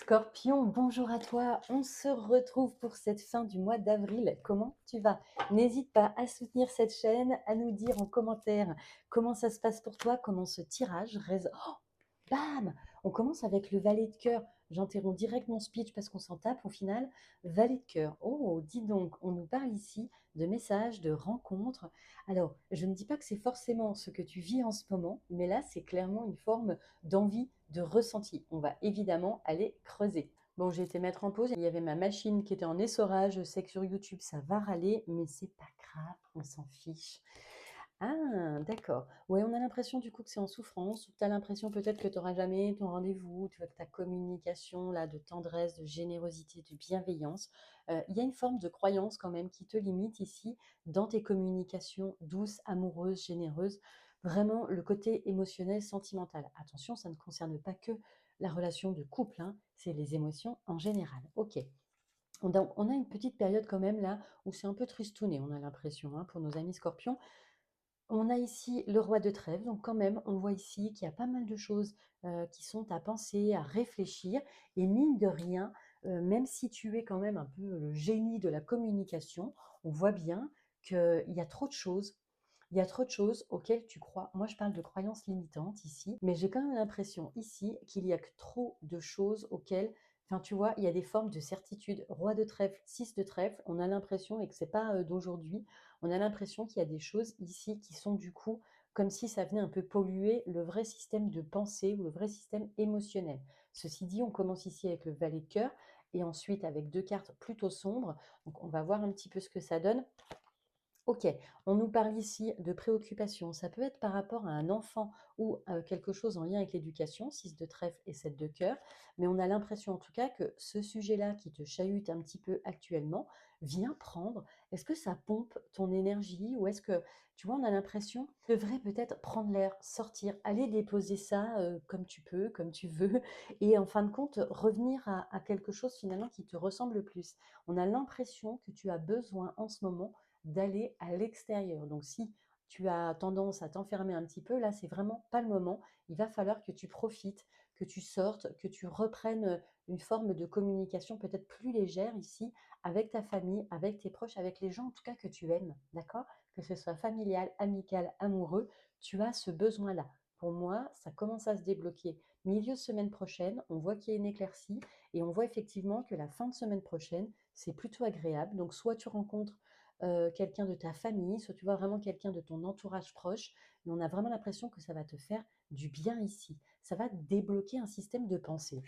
Scorpion, bonjour à toi. On se retrouve pour cette fin du mois d'avril. Comment tu vas? N'hésite pas à soutenir cette chaîne, à nous dire en commentaire comment ça se passe pour toi, comment ce tirage résonne. Bam! On commence avec le valet de cœur. J'interromps direct mon speech parce qu'on s'en tape au final. Valet de cœur. Oh, dis donc, on nous parle ici de messages, de rencontres. Alors, je ne dis pas que c'est forcément ce que tu vis en ce moment, mais là, c'est clairement une forme d'envie, de ressenti. On va évidemment aller creuser. Bon, j'ai été mettre en pause. Il y avait ma machine qui était en essorage. Je sais que sur YouTube, ça va râler, mais c'est pas grave, on s'en fiche. Ah, d'accord. Ouais, on a l'impression du coup que c'est en souffrance, ou tu as l'impression peut-être que tu n'auras jamais ton rendez-vous, tu vois que ta communication là, de tendresse, de générosité, de bienveillance, il y a une forme de croyance quand même qui te limite ici dans tes communications douces, amoureuses, généreuses, vraiment le côté émotionnel, sentimental. Attention, ça ne concerne pas que la relation de couple, hein, c'est les émotions en général. Ok. On a une petite période quand même là où c'est un peu tristouné, on a l'impression, hein, pour nos amis scorpions. On a ici le roi de trèfle, donc quand même, on voit ici qu'il y a pas mal de choses qui sont à penser, à réfléchir. Et mine de rien, même si tu es quand même un peu le génie de la communication, on voit bien qu'il y a trop de choses. Il y a trop de choses auxquelles tu crois. Moi, je parle de croyances limitantes ici, mais j'ai quand même l'impression ici qu'il y a que trop de choses auxquelles, enfin, tu vois, il y a des formes de certitude. Roi de trèfle, 6 de trèfle, on a l'impression, et que c'est pas d'aujourd'hui, on a l'impression qu'il y a des choses ici qui sont du coup comme si ça venait un peu polluer le vrai système de pensée ou le vrai système émotionnel. Ceci dit, on commence ici avec le valet de cœur et ensuite avec deux cartes plutôt sombres. Donc on va voir un petit peu ce que ça donne. Ok, on nous parle ici de préoccupation. Ça peut être par rapport à un enfant ou quelque chose en lien avec l'éducation, 6 de trèfle et 7 de cœur, mais on a l'impression en tout cas que ce sujet-là qui te chahute un petit peu actuellement vient prendre. Est-ce que ça pompe ton énergie ou est-ce que, tu vois, on a l'impression que tu devrais peut-être prendre l'air, sortir, aller déposer ça comme tu peux, comme tu veux, et en fin de compte, revenir à quelque chose finalement qui te ressemble plus. On a l'impression que tu as besoin en ce moment d'aller à l'extérieur. Donc si tu as tendance à t'enfermer un petit peu, là, c'est vraiment pas le moment. Il va falloir que tu profites, que tu sortes, que tu reprennes une forme de communication peut-être plus légère ici avec ta famille, avec tes proches, avec les gens en tout cas que tu aimes, d'accord? Que ce soit familial, amical, amoureux, tu as ce besoin-là. Pour moi, ça commence à se débloquer. Milieu de semaine prochaine, on voit qu'il y a une éclaircie et on voit effectivement que la fin de semaine prochaine, c'est plutôt agréable. Donc, soit tu rencontres quelqu'un de ta famille, soit tu vois vraiment quelqu'un de ton entourage proche, mais on a vraiment l'impression que ça va te faire du bien ici. Ça va débloquer un système de pensée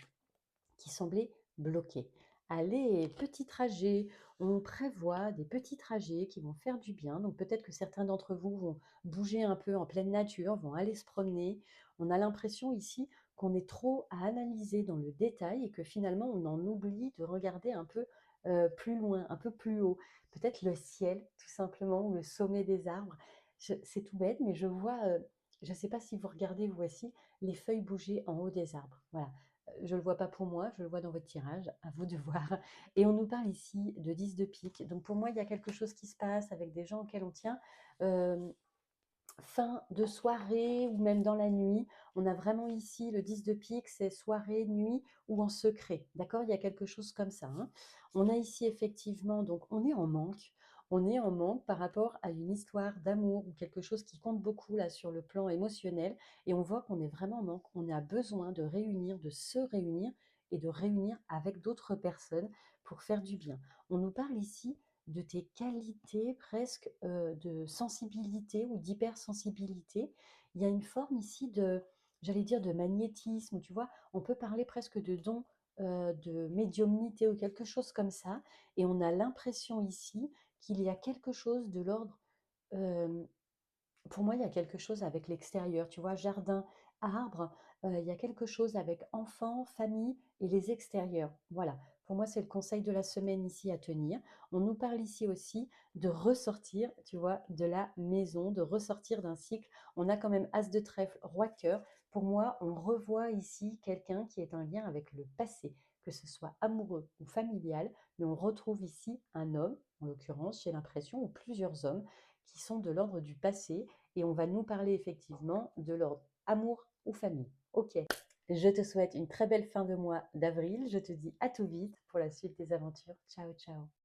qui semblait bloqué. Allez, petit trajet, on prévoit des petits trajets qui vont faire du bien. Donc peut-être que certains d'entre vous vont bouger un peu en pleine nature, vont aller se promener. On a l'impression ici qu'on est trop à analyser dans le détail et que finalement on en oublie de regarder un peu plus loin, un peu plus haut. Peut-être le ciel, tout simplement, ou le sommet des arbres. C'est tout bête, mais je vois, je ne sais pas si vous regardez, voici, les feuilles bouger en haut des arbres. Voilà. Je ne le vois pas pour moi, je le vois dans votre tirage, à vous de voir. Et on nous parle ici de 10 de pique. Donc pour moi, il y a quelque chose qui se passe avec des gens auxquels on tient. Euh, Fin de soirée ou même dans la nuit. On a vraiment ici le 10 de pique, c'est soirée, nuit ou en secret. D'accord? Il y a quelque chose comme ça, hein. On a ici effectivement, donc on est en manque. On est en manque par rapport à une histoire d'amour ou quelque chose qui compte beaucoup là sur le plan émotionnel. Et on voit qu'on est vraiment en manque. On a besoin de réunir, de se réunir et de réunir avec d'autres personnes pour faire du bien. On nous parle ici de tes qualités presque de sensibilité ou d'hypersensibilité. Il y a une forme ici de, j'allais dire, de magnétisme, tu vois, on peut parler presque de don de médiumnité ou quelque chose comme ça, et on a l'impression ici qu'il y a quelque chose de l'ordre euh, pour moi, il y a quelque chose avec l'extérieur, tu vois, jardin, arbre, il y a quelque chose avec enfants, famille et les extérieurs. Voilà, pour moi, c'est le conseil de la semaine ici à tenir. On nous parle ici aussi de ressortir, tu vois, de la maison, de ressortir d'un cycle. On a quand même As de trèfle, roi de cœur. Pour moi, on revoit ici quelqu'un qui est en lien avec le passé, que ce soit amoureux ou familial, mais on retrouve ici un homme, en l'occurrence, j'ai l'impression, ou plusieurs hommes, qui sont de l'ordre du passé et on va nous parler effectivement de l'ordre amour ou famille. Ok, Je te souhaite une très belle fin de mois d'avril. Je te dis à tout vite pour la suite des aventures. Ciao, ciao.